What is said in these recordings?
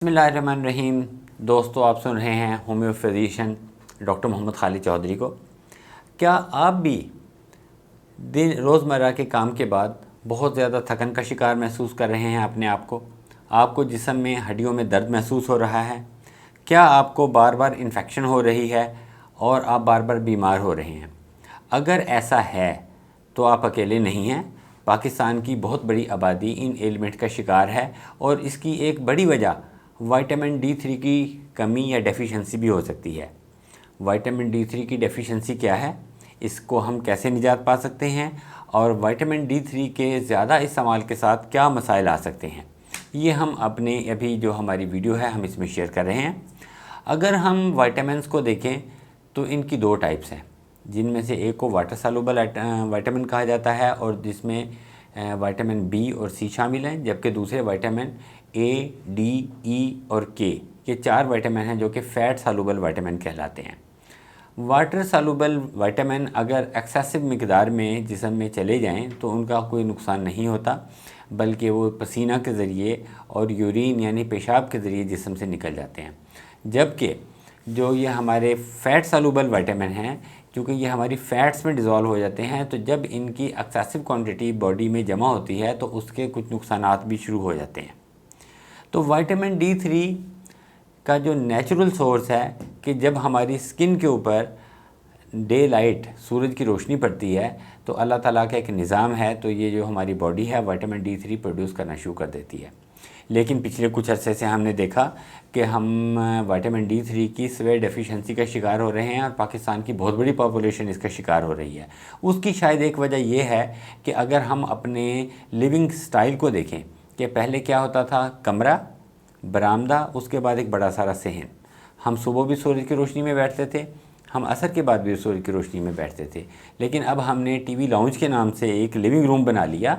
बिस्मिल्लाहिर्रहमानिर्रहीम। दोस्तों, आप सुन रहे हैं homeo physician doctor Mohammad Khalid Chaudhary को। क्या आप भी दिन रोज़मर्रा के काम के बाद बहुत ज़्यादा थकन का शिकार महसूस कर रहे हैं अपने आप को? आपको जिस्म में हड्डियों में दर्द महसूस हो रहा है? क्या आपको बार बार इन्फेक्शन हो रही है और आप बार बार बीमार हो रहे हैं? अगर ऐसा है तो आप अकेले नहीं हैं। पाकिस्तान की बहुत बड़ी आबादी इन एलिमेंट का शिकार है और इसकी एक बड़ी वजह विटामिन डी3 की कमी या डेफिशिएंसी भी हो सकती है। विटामिन डी3 की डेफिशिएंसी क्या है, इसको हम कैसे निजात पा सकते हैं और विटामिन डी3 के ज़्यादा इस्तेमाल के साथ क्या मसाइल आ सकते हैं, ये हम अपने अभी जो हमारी वीडियो है हम इसमें शेयर कर रहे हैं। अगर हम विटामिन्स को देखें तो इनकी दो टाइप्स हैं, जिनमें से एक को वाटर सॉल्युबल विटामिन कहा जाता है और जिसमें विटामिन बी और सी शामिल हैं, जबकि दूसरे विटामिन ए, डी, ई और के, ये चार विटामिन हैं जो कि फैट सॉल्युबल विटामिन कहलाते हैं। वाटर सॉल्युबल विटामिन अगर एक्सेसिव मिकदार में जिस्म में चले जाएं तो उनका कोई नुकसान नहीं होता, बल्कि वो पसीना के ज़रिए और यूरिन यानी पेशाब के ज़रिए जिस्म से निकल जाते हैं। जबकि जो ये हमारे फ़ैट सॉल्युबल विटामिन हैं, क्योंकि ये हमारी फ़ैट्स में डिज़ोल्व हो जाते हैं, तो जब इनकी एक्सेसिव क्वांटिटी बॉडी में जमा होती है तो उसके कुछ नुकसानात भी शुरू हो जाते हैं। तो विटामिन डी3 का जो नेचुरल सोर्स है कि जब हमारी स्किन के ऊपर डे लाइट सूरज की रोशनी पड़ती है तो अल्लाह ताला का एक निज़ाम है, तो ये जो हमारी बॉडी है विटामिन डी3 प्रोड्यूस करना शुरू कर देती है। लेकिन पिछले कुछ अरसे से हमने देखा कि हम विटामिन डी3 की सीवियर डेफिशिएंसी का शिकार हो रहे हैं और पाकिस्तान की बहुत बड़ी पॉपुलेशन इसका शिकार हो रही है। उसकी शायद एक वजह यह है कि अगर हम अपने लिविंग स्टाइल को देखें कि पहले क्या होता था, कमरा, बरामदा, उसके बाद एक बड़ा सारा सहन। हम सुबह भी सूरज की रोशनी में बैठते थे, हम असर के बाद भी सूरज की रोशनी में बैठते थे। लेकिन अब हमने टीवी लाउंज के नाम से एक लिविंग रूम बना लिया।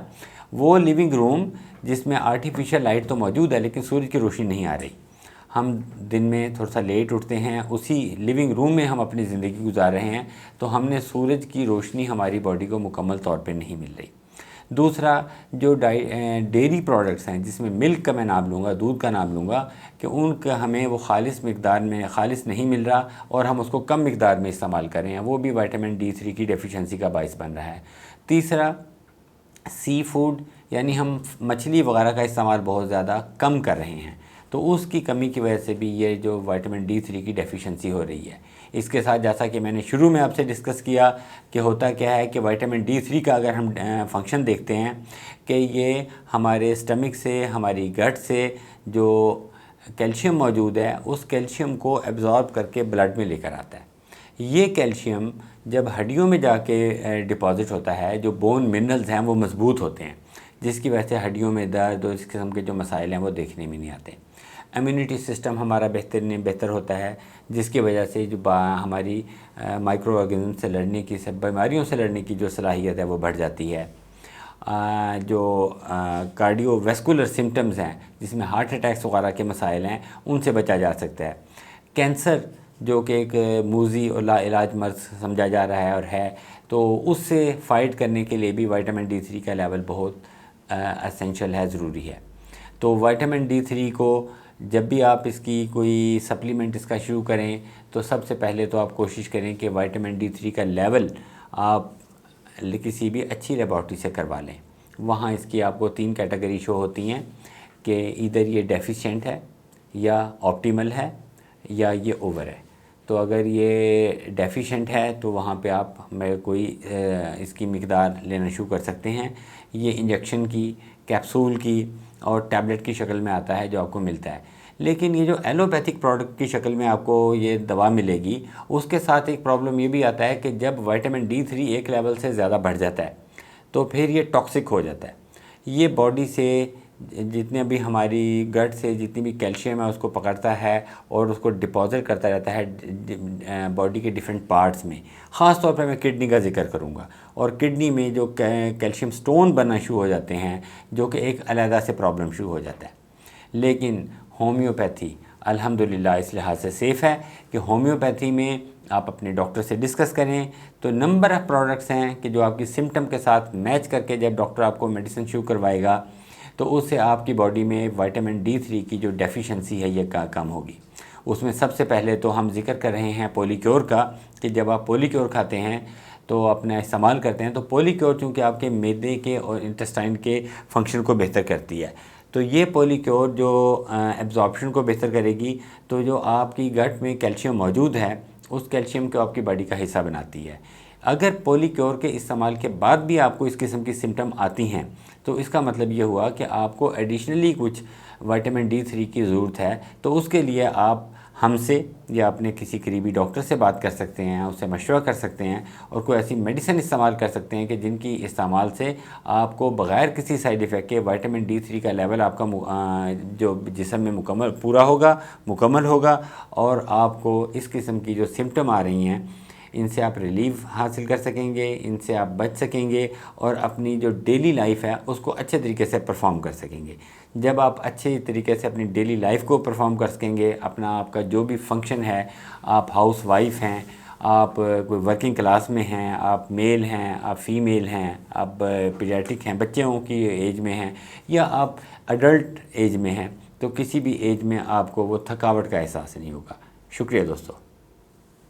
वो लिविंग रूम जिसमें आर्टिफिशियल लाइट तो मौजूद है लेकिन सूरज की रोशनी नहीं आ रही। हम दिन में थोड़ा सा लेट उठते हैं, उसी लिविंग रूम में हम अपनी ज़िंदगी गुजार रहे हैं, तो हमने सूरज की रोशनी हमारी बॉडी को मुकम्मल तौर पे नहीं मिल रही। दूसरा, जो डेयरी प्रोडक्ट्स हैं, जिसमें मिल्क का मैं नाम लूँगा, दूध का नाम लूँगा, कि उनका हमें वो खालिस मिकदार में खालिस नहीं मिल रहा और हम उसको कम मिकदार में इस्तेमाल कर रहे हैं, वो भी विटामिन डी3 की डेफिशिएंसी का बाइस बन रहा है। तीसरा, सी फूड यानी हम मछली वगैरह का इस्तेमाल बहुत ज़्यादा कम कर रहे हैं, तो उसकी कमी की वजह से भी ये जो विटामिन डी3 की डेफिशिएंसी हो रही है। इसके साथ जैसा कि मैंने शुरू में आपसे डिस्कस किया कि होता क्या है कि विटामिन डी3 का अगर हम फंक्शन देखते हैं कि ये हमारे स्टमक से, हमारी गट से जो कैल्शियम मौजूद है उस कैल्शियम को एब्ज़ॉर्ब करके ब्लड में लेकर आता है। ये कैल्शियम जब हड्डियों में जाके डिपॉज़िट होता है, जो बोन मिनरल्स हैं वो मज़बूत होते हैं, जिसकी वजह से हड्डियों में दर्द और इस किस्म के जो मसाइल हैं वो देखने में नहीं आते। इम्यूनिटी सिस्टम हमारा बेहतर होता है, जिसकी वजह से जो हमारी माइक्रो ऑर्गेनिज्म से लड़ने की, सब बीमारियों से लड़ने की जो सलाहियत है वो बढ़ जाती है। जो कार्डियोवैस्कुलर सिम्टम्स हैं, जिसमें हार्ट अटैक्स वगैरह के मसाइल हैं, उनसे बचा जा सकता है। कैंसर जो कि एक मूजी और लाइलाज मर्ज समझा जा रहा है और है, तो उससे फ़ाइट करने के लिए भी विटामिन डी3 का लेवल बहुत एसेंशियल है, ज़रूरी है। तो विटामिन डी3 को जब भी आप इसकी कोई सप्लीमेंट इसका शुरू करें तो सबसे पहले तो आप कोशिश करें कि विटामिन डी3 का लेवल आप किसी भी अच्छी लेबॉर्ट्री से करवा लें। वहाँ इसकी आपको 3 कैटेगरी शो होती हैं कि इधर ये डेफिशिएंट है या ऑप्टिमल है या ये ओवर है। तो अगर ये डेफिशिएंट है तो वहाँ पे आप कोई इसकी मिकदार लेना शुरू कर सकते हैं। ये इंजेक्शन की, कैप्सूल की और टैबलेट की शक्ल में आता है जो आपको मिलता है। लेकिन ये जो एलोपैथिक प्रोडक्ट की शक्ल में आपको ये दवा मिलेगी, उसके साथ एक प्रॉब्लम ये भी आता है कि जब विटामिन डी3 एक लेवल से ज़्यादा बढ़ जाता है तो फिर ये टॉक्सिक हो जाता है। ये बॉडी से जितने भी हमारी गट से जितनी भी कैल्शियम है उसको पकड़ता है और उसको डिपॉजिट करता रहता है बॉडी के डिफरेंट पार्ट्स में। ख़ास तौर पर मैं किडनी का जिक्र करूँगा, और किडनी में जो कैल्शियम स्टोन बनना शुरू हो जाते हैं, जो कि एक अलहदा से प्रॉब्लम शुरू हो जाता है। लेकिन होम्योपैथी अल्हम्दुलिल्लाह इस लिहाज से सेफ़ है कि होम्योपैथी में आप अपने डॉक्टर से डिस्कस करें तो नंबर ऑफ़ प्रोडक्ट्स हैं कि जो आपकी सिम्टम के साथ मैच करके जब डॉक्टर आपको मेडिसिन शुरू करवाएगा तो उससे आपकी बॉडी में विटामिन D3 की जो डेफिशिएंसी है ये कम होगी। उसमें सबसे पहले तो हम जिक्र कर रहे हैं पॉलीक्योर का, कि जब आप पॉलीक्योर खाते हैं तो अपना इस्तेमाल करते हैं, तो पॉलीक्योर चूँकि आपके मैदे के और इंटेस्टाइन के फंक्शन को बेहतर करती है, तो ये पॉलीक्योर जो एब्जॉर्प्शन को बेहतर करेगी, तो जो आपकी गट में कैल्शियम मौजूद है उस कैल्शियम को आपकी बॉडी का हिस्सा बनाती है। अगर पॉलीक्योर के इस्तेमाल के बाद भी आपको इस किस्म की सिम्टम आती हैं, तो इसका मतलब ये हुआ कि आपको एडिशनली कुछ विटामिन D3 की ज़रूरत है। तो उसके लिए आप हमसे या अपने किसी करीबी डॉक्टर से बात कर सकते हैं, उससे मशवरा कर सकते हैं और कोई ऐसी मेडिसिन इस्तेमाल कर सकते हैं कि जिनकी इस्तेमाल से आपको बग़ैर किसी साइड इफ़ेक्ट के विटामिन D3 का लेवल आपका जो जिस्म में मुकम्मल होगा और आपको इस किस्म की जो सिम्टम आ रही हैं इनसे आप रिलीफ हासिल कर सकेंगे, इनसे आप बच सकेंगे और अपनी जो डेली लाइफ है उसको अच्छे तरीके से परफॉर्म कर सकेंगे। जब आप अच्छे तरीके से अपनी डेली लाइफ को परफॉर्म कर सकेंगे, अपना आपका जो भी फंक्शन है, आप हाउस वाइफ हैं, आप कोई वर्किंग क्लास में हैं, आप मेल हैं, आप फ़ीमेल हैं, आप पीडियाट्रिक हैं, बच्चों की एज में हैं, या आप अडल्ट एज में हैं, तो किसी भी एज में आपको वो थकावट का एहसास नहीं होगा। शुक्रिया दोस्तों।